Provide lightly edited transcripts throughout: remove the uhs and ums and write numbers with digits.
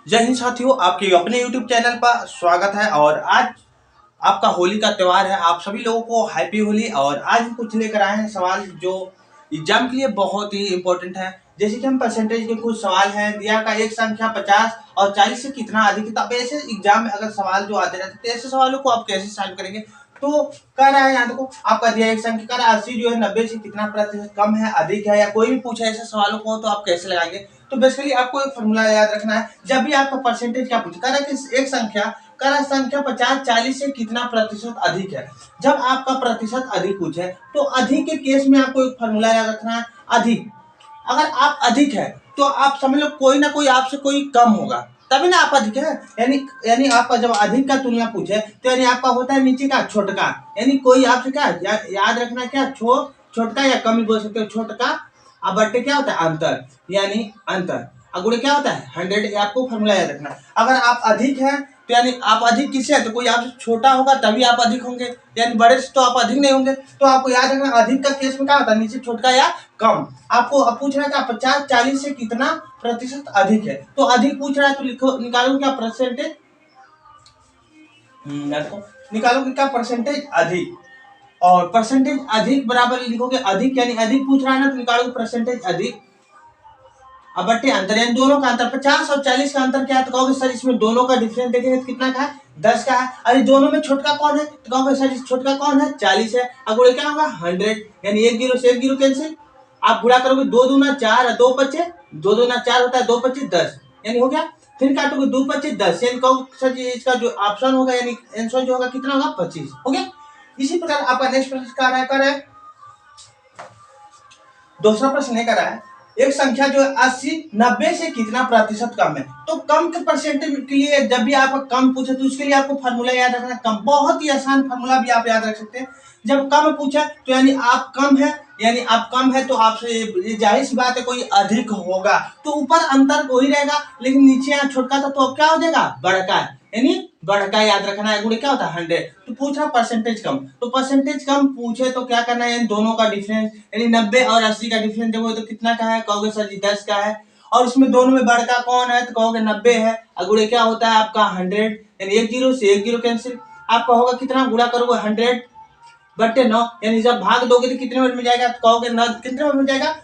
जय हिंद साथियों, आपके अपने YouTube चैनल पर स्वागत है। और आज आपका होली का त्यौहार है। आप सभी लोगों को हैप्पी होली। और आज हम कुछ लेकर आए हैं सवाल जो एग्जाम के लिए बहुत ही इंपॉर्टेंट है। जैसे कि हम परसेंटेज के कुछ सवाल हैं, दिया का एक संख्या 50 और 40 से कितना अधिक है। तो अब ऐसे एग्जाम में अगर सवाल जो आते रहते तो ऐसे सवालों को आप कैसे सॉल्व करेंगे। तो कह रहा है यहाँ देखो, आपका दिया एक संख्या कह रहा है 80 जो है 90 से कितना प्रतिशत कम है, अधिक है, या कोई भी पूछे ऐसे सवालों को तो आप कैसे लगाएंगे। तो बेसिकली आपको एक फॉर्मूला याद रखना है। जब भी आपका परसेंटेज क्या पूछे, कह रहा है कि एक संख्या कह रहा है संख्या 50-40 से कितना प्रतिशत अधिक है। जब आपका प्रतिशत अधिक पूछे तो अधिक के केस में आपको एक फॉर्मूला याद रखना है। अधिक, अगर आप अधिक है तो आप समझ लो कोई ना कोई आपसे कोई कम होगा, तभी ना आप अधिक है। यानी यानी आपका जब अधिक का तुलना पूछे तो यानी आपका होता है नीचे का छोटका। यानी कोई आपसे क्या याद रखना, क्या छोटका या कम भी बोल सकते हो। छोटका अब बट्टे क्या होता है अंतर, यानी अंतर। अगुड़े क्या होता है 100। आपको फॉर्मूला याद रखना। अगर आप अधिक है तो यानी आप अधिक किससे है, तो कोई आपसे छोटा होगा तभी आप अधिक होंगे, यानी बड़े से तो आप अधिक नहीं होंगे। तो आपको याद रखना अधिक का केस में क्या होता है नीचे छोटका या कम। आपको अब पूछ रहा है कि 50-40 से कितना प्रतिशत अधिक है। तो अधिक पूछ रहा है तो लिखो, निकालो क्या परसेंटेज, निकालोगे क्या परसेंटेज अधिक। और परसेंटेज अधिक बराबर लिखोगे अधिक, यानी अधिक पूछ रहा है ना तो निकालोगे परसेंटेज अधिक। अब बट्टे अंतर, यानी दोनों का अंतर 50 और 40 का अंतर क्या है, तो कहोगे सर इसमें दोनों का डिफरेंस देखेंगे तो कितना का है 10 का है। अरे दोनों में छोटका कौन है, तो कहोगे सर छोटका कौन है 40 है। अगुड़े क्या होगा 100, यानी एक जीरो से एक जीरो कैंसिल। आप गुणा करोगे 2 दूना 4 2 पच्चे 2 दूना 4 होता है 2 पच्चे 10, यानी हो गया। फिर काटोगे 2 पच्चे 10, यानी कहोगे सर इसका जो ऑप्शन होगा यानी आंसर जो होगा कितना होगा 25, हो गया। इसी प्रकार आपका नेक्स्ट प्रश्न क्या है, दूसरा प्रश्न कर रहा है एक संख्या जो 80-90 से कितना प्रतिशत कम है। तो कम के परसेंटेज के लिए जब भी आपका कम पूछे तो उसके लिए आपको फार्मूला याद रखना। कम बहुत ही आसान फार्मूला भी आप याद रख सकते हैं। जब कम पूछा तो यानी आप कम है, यानी आप कम है तो आपसे जाहिर सी बात है कोई अधिक होगा, तो ऊपर अंतर वही रहेगा, लेकिन नीचे यहाँ छोटका था तो अब क्या हो जाएगा बड़का, यानी बड़का याद रखना है। गुणे क्या होता है 100। तो पूछ रहा परसेंटेज कम, तो परसेंटेज कम पूछे तो क्या करना है, यानी दोनों का डिफरेंस, यानी 90 और 80 का डिफरेंस देखो तो कितना का है, कहोगे सर जी 10 का है। और इसमें दोनों में बड़का कौन है, तो कहोगे 90 है। अगुड़े क्या होता है आपका 100, यानी एक जीरो से एक जीरो कैंसिल। आपका होगा कितना, गुणा करोगे 100 बट्टे 9, यानी जब भाग दोगे तो कितने में जाएगा, तो कहोगे न कितने में जाएगा,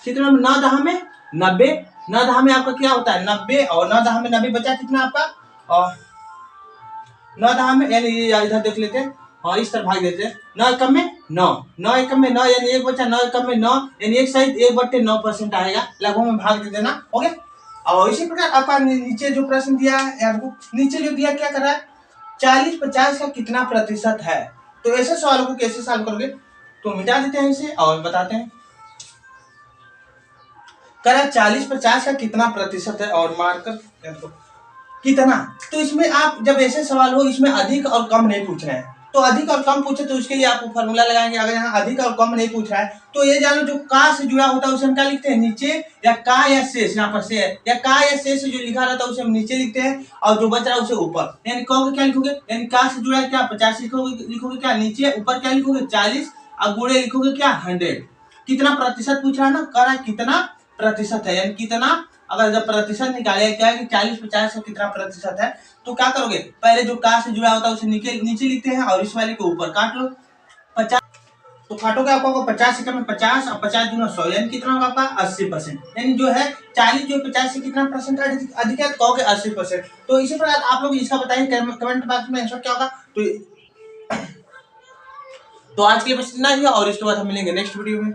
कितने में 9 दहा में 90। 9 दहा में आपका क्या होता है 90, और 9 दहा में 90 बचा कितना आपका, और 9 दहा में, यानी इधर देख लेते हैं और इस तरह भाग देते हैं। 9 एकम में 9, 9 एकम में 9, यानी एक बचा 9 एकम में 9, यानी एक सहित 1/9% आएगा, लगभग में भाग दे देना, हो गया। और इसी प्रकार आपका नीचे जो प्रश्न दिया है यार, नीचे जो दिया क्या कर रहा है 40-50 का कितना प्रतिशत है। तो ऐसे सवालों को कैसे सॉल्व करोगे, तो मिटा देते हैं इसे और बताते हैं। कह रहा है 40-50 का कितना प्रतिशत है और मार्कर कितना। तो इसमें आप जब ऐसे सवाल हो इसमें अधिक और कम नहीं पूछ रहे हैं, तो अधिक और कम पूछे तो उसके लिए आप फॉर्मूला लगाएंगे। अगर यहाँ अधिक और कम नहीं पूछ रहा है तो ये जानो जो का से जुड़ा होता है उसे हम क्या लिखते हैं नीचे, या का या शेष, यहाँ पर से या का या शेष जो लिखा रहता है उसे हम नीचे लिखते हैं, और जो बच रहा है उसे ऊपर। यानी कहोगे क्या लिखोगे, यानी का से जुड़ा है क्या 50 लिखोगे क्या नीचे, ऊपर क्या लिखोगे 40, और गुणे लिखोगे क्या 100। कितना प्रतिशत पूछ रहा है ना, कह रहा है कितना प्रतिशत है, यानी कितना। अगर जब प्रतिशत निकाले क्या है कि 40-50 का कितना प्रतिशत है, तो क्या करोगे पहले जो का से जुड़ा होता है उसे नीचे लिखते हैं और इस वाले को ऊपर काट लो 50। तो काटोगे आपको 50 से कम 50 और 50 दूना 100, यानी कितना होगा आपका 80%। यानी जो है 40 जो 50 से कितना परसेंट अधिक है, तो कहोगे 80%। तो इसी प्रकार आप लोग इसका बताइए कमेंट बॉक्स में आंसर क्या होगा। तो आज के लिए बस इतना ही है, और इसके बाद हम मिलेंगे नेक्स्ट वीडियो में।